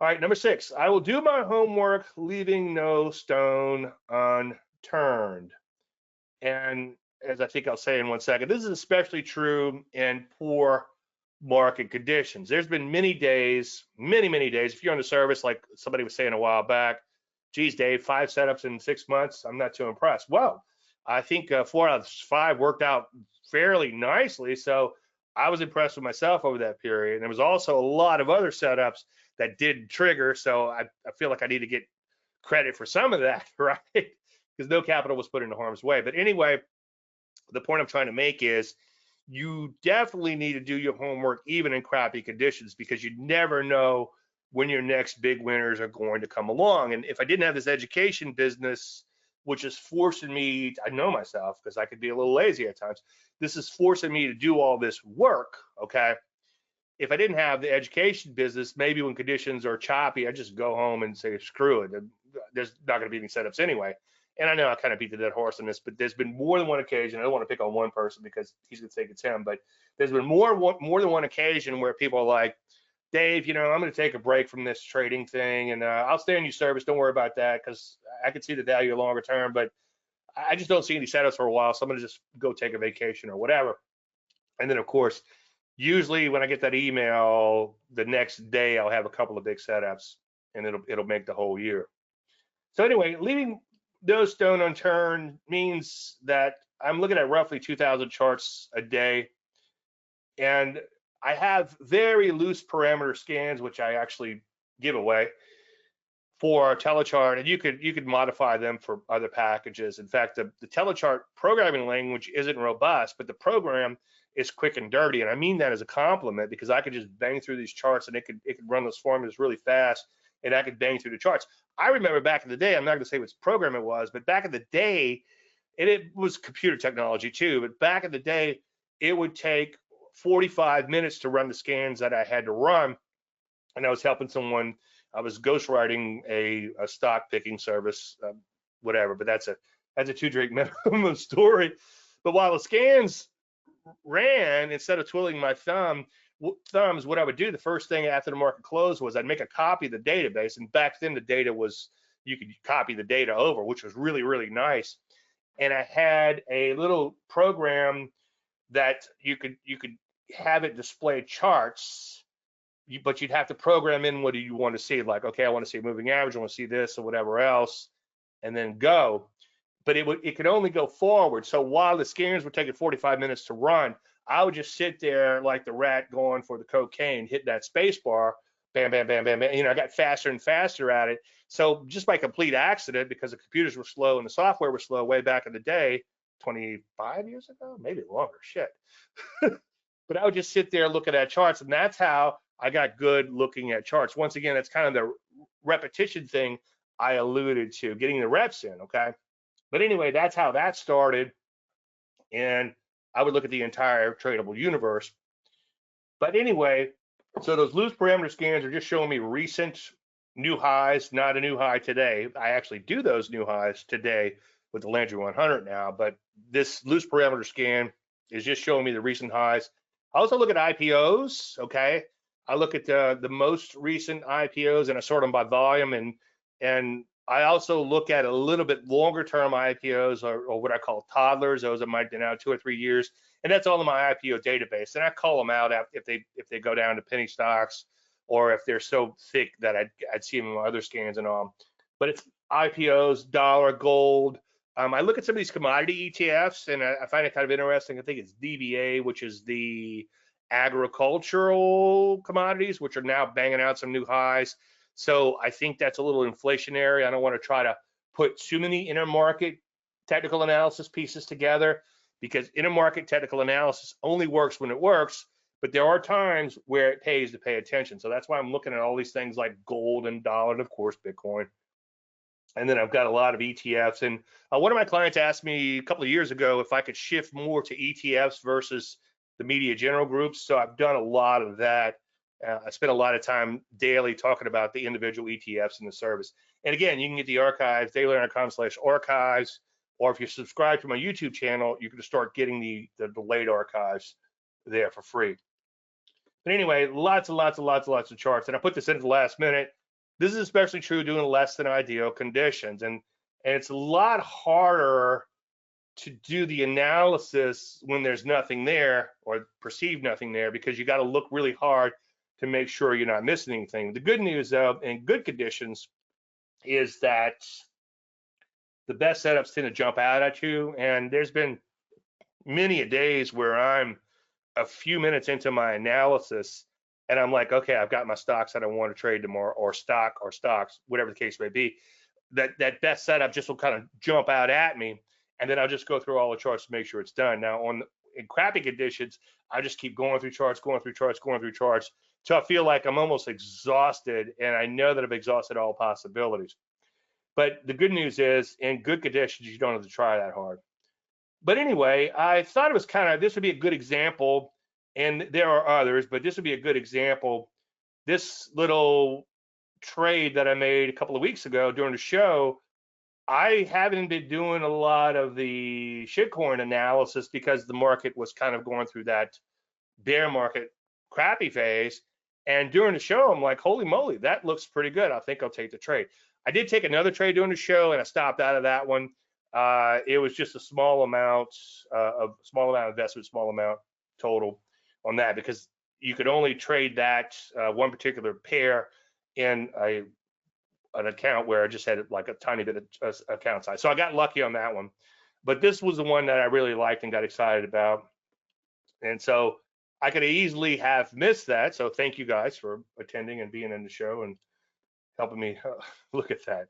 All right, number 6, I will do my homework, leaving no stone unturned. And as I think I'll say in 1 second, this is especially true in poor market conditions. There's been many days, many days, if you're on the service, like somebody was saying a while back, geez, Dave, 5 setups in 6 months, I'm not too impressed. Well, I think 4 out of 5 worked out fairly nicely. So I was impressed with myself over that period. And there was also a lot of other setups that did trigger. So I feel like I need to get credit for some of that, right? Because no capital was put into harm's way. But anyway, the point I'm trying to make is you definitely need to do your homework even in crappy conditions, because you never know when your next big winners are going to come along. And if I didn't have this education business, which is forcing me, I know myself because I could be a little lazy at times, this is forcing me to do all this work, okay? If I didn't have the education business, maybe when conditions are choppy, I just go home and say, screw it. There's not going to be any setups anyway. And I know I kind of beat the dead horse on this, but there's been more than one occasion. I don't want to pick on one person because he's going to think it's him, but there's been more than one occasion where people are like, Dave, I'm going to take a break from this trading thing, and I'll stay in your service. Don't worry about that, because I can see the value longer term, but I just don't see any setups for a while, so I'm going to just go take a vacation or whatever. And then, of course, usually when I get that email, the next day I'll have a couple of big setups, and it'll make the whole year. So anyway, leaving no stone unturned means that I'm looking at roughly 2,000 charts a day, and I have very loose parameter scans, which I actually give away for Telechart, and you could modify them for other packages. In fact, the Telechart programming language isn't robust, but the program is quick and dirty, and I mean that as a compliment, because I could just bang through these charts and it could run those formulas really fast, and I could bang through the charts. I remember back in the day, I'm not going to say which program it was, but back in the day, and it was computer technology too, but back in the day, it would take 45 minutes to run the scans that I had to run. And I was helping someone, I was ghostwriting a stock picking service, whatever, but that's a 2-drink minimum story. But while the scans ran, instead of twiddling my thumbs, what I would do the first thing after the market closed was I'd make a copy of the database. And back then the data was, you could copy the data over, which was really, really nice. And I had a little program that you could have it display charts, but you'd have to program in what do you want to see. Like, okay, I want to see a moving average, I want to see this or whatever else, and then go. But it could only go forward. So while the scans were taking 45 minutes to run, I would just sit there like the rat going for the cocaine, hit that space bar, bam, bam, bam, bam, bam. I got faster and faster at it. So just by complete accident, because the computers were slow and the software was slow way back in the day, 25 years ago, maybe longer, shit. But I would just sit there looking at charts, and that's how I got good looking at charts. Once again, that's kind of the repetition thing I alluded to, getting the reps in, okay? But anyway, that's how that started, and I would look at the entire tradable universe. But anyway, so those loose parameter scans are just showing me recent new highs, not a new high today. I actually do those new highs today with the Landry 100 now, but this loose parameter scan is just showing me the recent highs. I also look at IPOs, okay? I look at the most recent IPOs and I sort them by volume, and I also look at a little bit longer term IPOs, or what I call toddlers, those that might be now 2 or 3 years, and that's all in my IPO database. And I call them out if they go down to penny stocks, or if they're so thick that I'd see them in my other scans and all. But it's IPOs, dollar, gold. I look at some of these commodity ETFs, and I find it kind of interesting. I think it's DBA, which is the agricultural commodities, which are now banging out some new highs. So I think that's a little inflationary. I don't want to try to put too many intermarket technical analysis pieces together, because intermarket technical analysis only works when it works, but there are times where it pays to pay attention. So that's why I'm looking at all these things like gold and dollar, and of course, Bitcoin. And then I've got a lot of ETFs. And one of my clients asked me a couple of years ago if I could shift more to ETFs versus the media general groups. So I've done a lot of that. I spend a lot of time daily talking about the individual ETFs in the service. And again, you can get the archives, dailylearner.com/archives, or if you subscribe to my YouTube channel, you can start getting the delayed archives there for free. But anyway, lots of charts. And I put this in at the last minute. This is especially true doing less than ideal conditions, and it's a lot harder to do the analysis when there's nothing there or perceived nothing there, because you got to look really hard to make sure you're not missing anything. The good news, though, in good conditions is that the best setups tend to jump out at you, and there's been many a days where I'm a few minutes into my analysis and I'm like, okay, I've got my stocks that I want to trade tomorrow, or stocks, whatever the case may be. That best setup just will kind of jump out at me, and then I'll just go through all the charts to make sure it's done. Now, in crappy conditions, I just keep going through charts, till I feel like I'm almost exhausted, and I know that I've exhausted all possibilities. But the good news is, in good conditions, you don't have to try that hard. But anyway, I thought it was this would be a good example, and there are others, but this would be a good example. This little trade that I made a couple of weeks ago during the show, I haven't been doing a lot of the shitcoin analysis because the market was kind of going through that bear market crappy phase. And during the show, I'm like, holy moly, that looks pretty good. I think I'll take the trade. I did take another trade during the show, and I stopped out of that one. It was just a small amount investment, small amount total on that, because you could only trade that one particular pair in an account where I just had like a tiny bit of account size. So I got lucky on that one. But this was the one that I really liked and got excited about. And so I could easily have missed that. So thank you guys for attending and being in the show and helping me look at that.